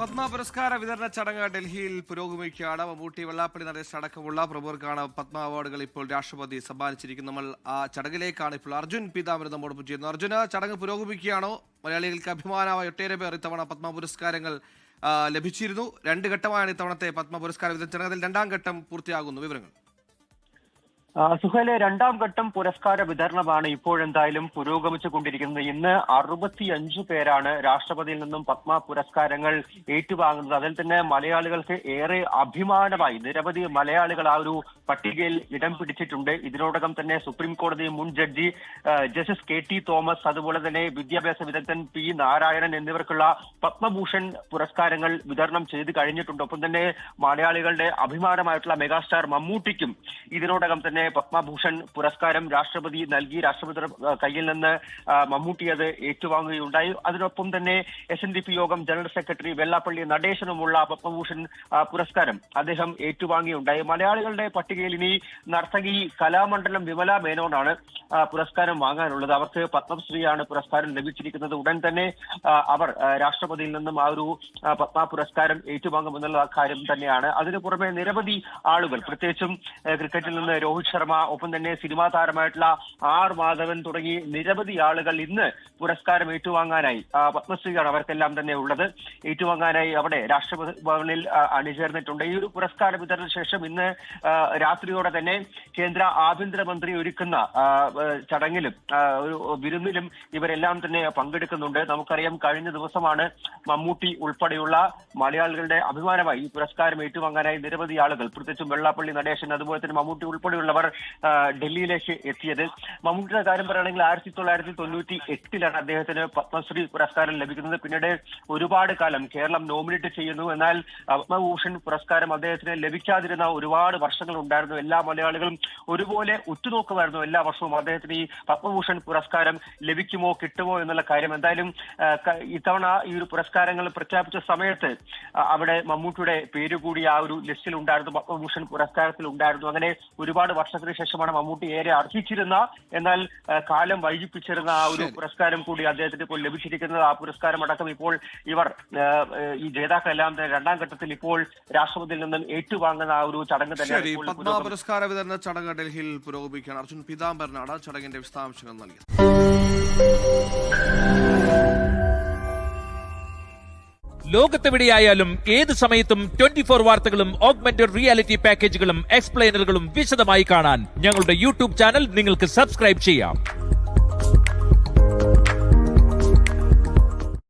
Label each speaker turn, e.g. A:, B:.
A: പത്മ പുരസ്കാര വിതരണ ചടങ്ങ് ഡൽഹിയിൽ പുരോഗമിക്കുകയാണ്. മമ്മൂട്ടി, വെള്ളാപ്പള്ളി നടേശൻ അടക്കമുള്ള പ്രമുഖർക്കാണ് പത്മ അവാർഡുകൾ ഇപ്പോൾ രാഷ്ട്രപതി സമ്മാനിച്ചിരിക്കുന്നത്. നമ്മൾ ആ ചടങ്ങിലേക്കാണ് ഇപ്പോൾ അർജുൻ പീതാംബരൻ നമ്മോടൊപ്പം ചെയ്യുന്നത്. അർജുന, ചടങ്ങ് പുരോഗമിക്കുകയാണോ? മലയാളികൾക്ക് അഭിമാനമായ ഒട്ടേറെ പേർ ഇത്തവണ പത്മ പുരസ്കാരങ്ങൾ ലഭിച്ചിരുന്നു. 2 ഘട്ടമായാണ് ഇത്തവണത്തെ പത്മ പുരസ്കാര വിതരണ ചടങ്ങ്. അതിൽ 2ാം ഘട്ടം പൂർത്തിയാകുന്നു. വിവരങ്ങൾ.
B: സുഹേലെ, 2ാം ഘട്ടം പുരസ്കാര വിതരണമാണ് ഇപ്പോഴെന്തായാലും പുരോഗമിച്ചു കൊണ്ടിരിക്കുന്നത്. ഇന്ന് 65 പേരാണ് രാഷ്ട്രപതിയിൽ നിന്നും പത്മ പുരസ്കാരങ്ങൾ ഏറ്റുവാങ്ങുന്നത്. അതിൽ തന്നെ മലയാളികൾക്ക് ഏറെ അഭിമാനമായി നിരവധി മലയാളികൾ ആ ഒരു പട്ടികയിൽ ഇടം പിടിച്ചിട്ടുണ്ട്. ഇതിനോടകം തന്നെ സുപ്രീം കോടതി മുൻ ജഡ്ജി ജസ്റ്റിസ് KT തോമസ്, അതുപോലെ തന്നെ വിദ്യാഭ്യാസ വിദഗ്ധൻ P നാരായണൻ എന്നിവർക്കുള്ള പത്മഭൂഷൺ പുരസ്കാരങ്ങൾ വിതരണം ചെയ്ത് കഴിഞ്ഞിട്ടുണ്ട്. ഒപ്പം തന്നെ മലയാളികളുടെ അഭിമാനമായിട്ടുള്ള മെഗാസ്റ്റാർ മമ്മൂട്ടിക്കും ഇതിനോടകം തന്നെ പത്മഭൂഷൺ പുരസ്കാരം രാഷ്ട്രപതി നൽകി. രാഷ്ട്രപതിയുടെ കയ്യിൽ നിന്ന് മമ്മൂട്ടി അത് ഏറ്റുവാങ്ങുകയുണ്ടായി. അതിനൊപ്പം തന്നെ SNDP യോഗം ജനറൽ സെക്രട്ടറി വെള്ളാപ്പള്ളി നടേശനുമുള്ള പത്മഭൂഷൺ പുരസ്കാരം അദ്ദേഹം ഏറ്റുവാങ്ങുകയുണ്ടായി. മലയാളികളുടെ പട്ടികയിൽ ഇനി നർത്തകി കലാമണ്ഡലം വിമല മേനോനാണ് പുരസ്കാരം വാങ്ങാനുള്ളത്. അവർക്ക് പത്മശ്രീയാണ് പുരസ്കാരം ലഭിച്ചിരിക്കുന്നത്. ഉടൻ തന്നെ അവർ രാഷ്ട്രപതിയിൽ നിന്നും ആ ഒരു പത്മ പുരസ്കാരം ഏറ്റുവാങ്ങുമെന്നുള്ള കാര്യം തന്നെയാണ്. അതിനു പുറമെ നിരവധി ആളുകൾ, പ്രത്യേകിച്ചും ക്രിക്കറ്റിൽ നിന്ന് രോഹിത് ശർമ്മ, ഒപ്പം തന്നെ സിനിമാ താരമായിട്ടുള്ള R മാധവൻ തുടങ്ങി നിരവധി ആളുകൾ ഇന്ന് പുരസ്കാരം ഏറ്റുവാങ്ങാനായി, പത്മശ്രീയാണ് അവർക്കെല്ലാം തന്നെ ഉള്ളത്, ഏറ്റുവാങ്ങാനായി അവിടെ രാഷ്ട്രപതി ഭവനിൽ അണിചേർന്നിട്ടുണ്ട്. ഈ ഒരു പുരസ്കാര വിതരണ ശേഷം ഇന്ന് രാത്രിയോടെ തന്നെ കേന്ദ്ര ആഭ്യന്തരമന്ത്രി ഒരുക്കുന്ന ചടങ്ങിലും ഒരു വിരുന്നിലും ഇവരെല്ലാം തന്നെ പങ്കെടുക്കുന്നുണ്ട്. നമുക്കറിയാം, കഴിഞ്ഞ ദിവസമാണ് മമ്മൂട്ടി ഉൾപ്പെടെയുള്ള മലയാളികളുടെ അഭിമാനമായി ഈ പുരസ്കാരം ഏറ്റുവാങ്ങാനായി നിരവധി ആളുകൾ, പ്രത്യേകിച്ചും വെള്ളാപ്പള്ളി നടേശൻ, അതുപോലെ തന്നെ മമ്മൂട്ടി ഉൾപ്പെടെയുള്ളവർ ഡൽഹിയിലേക്ക് എത്തിയത്. മമ്മൂട്ടിയുടെ കാര്യം പറയുകയാണെങ്കിൽ 1998 അദ്ദേഹത്തിന് പത്മശ്രീ പുരസ്കാരം ലഭിക്കുന്നത്. പിന്നീട് ഒരുപാട് കാലം കേരളം നോമിനേറ്റ് ചെയ്യുന്നു, എന്നാൽ പത്മഭൂഷൺ പുരസ്കാരം അദ്ദേഹത്തിന് ലഭിക്കാതിരുന്ന ഒരുപാട് വർഷങ്ങൾ ഉണ്ടായിരുന്നു. എല്ലാ മലയാളികളും ഒരുപോലെ ഉറ്റുനോക്കുമായിരുന്നു എല്ലാ വർഷവും അദ്ദേഹത്തിന് ഈ പത്മഭൂഷൺ പുരസ്കാരം ലഭിക്കുമോ കിട്ടുമോ എന്നുള്ള കാര്യം. എന്തായാലും ഇത്തവണ ഈ ഒരു പുരസ്കാരങ്ങൾ പ്രഖ്യാപിച്ച സമയത്ത് അവിടെ മമ്മൂട്ടിയുടെ പേര് കൂടി ആ ഒരു ലിസ്റ്റിൽ ഉണ്ടായിരുന്നു, പത്മഭൂഷൺ പുരസ്കാരത്തിൽ ഉണ്ടായിരുന്നു. അങ്ങനെ ഒരുപാട് വർഷത്തിന് ശേഷമാണ് മമ്മൂട്ടി ഏറെ അർഹിച്ചിരുന്ന, എന്നാൽ കാലം വൈകിപ്പിച്ചിരുന്ന ആ ഒരു പുരസ്കാരം കൂടി അദ്ദേഹത്തിന് ഇപ്പോൾ ലഭിച്ചിരിക്കുന്നത്. ആ പുരസ്കാരം അടക്കം ഇപ്പോൾ ഇവർ ഈ ജേതാക്കളെല്ലാം തന്നെ 2ാം ഘട്ടത്തിൽ ഇപ്പോൾ രാഷ്ട്രപതിയിൽ നിന്നും ഏറ്റുവാങ്ങുന്ന ആ ഒരു ചടങ്ങ് തന്നെ.
A: പത്മ പുരസ്കാര വിതരണ ചടങ്ങ് ഡൽഹിയിൽ പുരോഗമിക്കുകയാണ്. അർജുൻ പീതാംബരനാണ് ചടങ്ങിന്റെ വിശദാംശങ്ങൾ നൽകിയത്.
C: ലോകത്തെവിടെയായാലും ഏത് സമയത്തും 24 വാർത്തകളും ഓഗ്മെന്റഡ് റിയാലിറ്റി പാക്കേജുകളും എക്സ്പ്ലെയിനറുകളും വിശദമായി കാണാൻ ഞങ്ങളുടെ YouTube ചാനൽ നിങ്ങൾക്ക് സബ്സ്ക്രൈബ് ചെയ്യാം.